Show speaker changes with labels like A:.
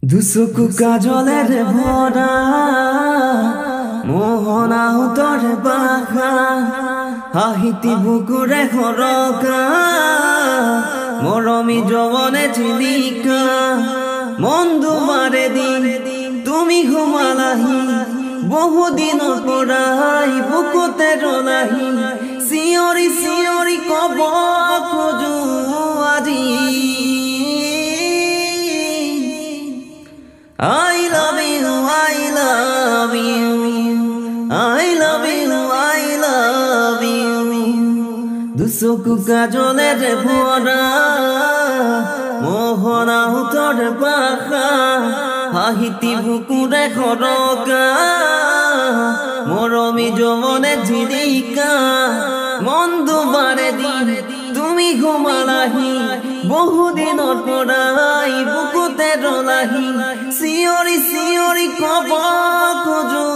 A: দুচকু কাজলের ভরা মোহনা তোর বাখা হাহিতি বুকুরে খরকা মরমি যবনে চিলিকা মন্দু মারে দিন তুমি ঘুমালাহি বহুদিন পড়াই বুকুতে রলাহি সিয়রি সিয়রি কব খোঁজো আজি I love you, I love you, I love you, I love you. দুচকু কাজলের ভরা মোহনা তোর বাখা হাহিতি বুকুরে খরকা মরমি যমনে ঝিলিকা মন্দু বারে দিন তুমি ঘুমালাহি বহুদিনৰ পৰাই বুকুতে ৰলাহি চিঞৰি চিঞৰি কব খোজো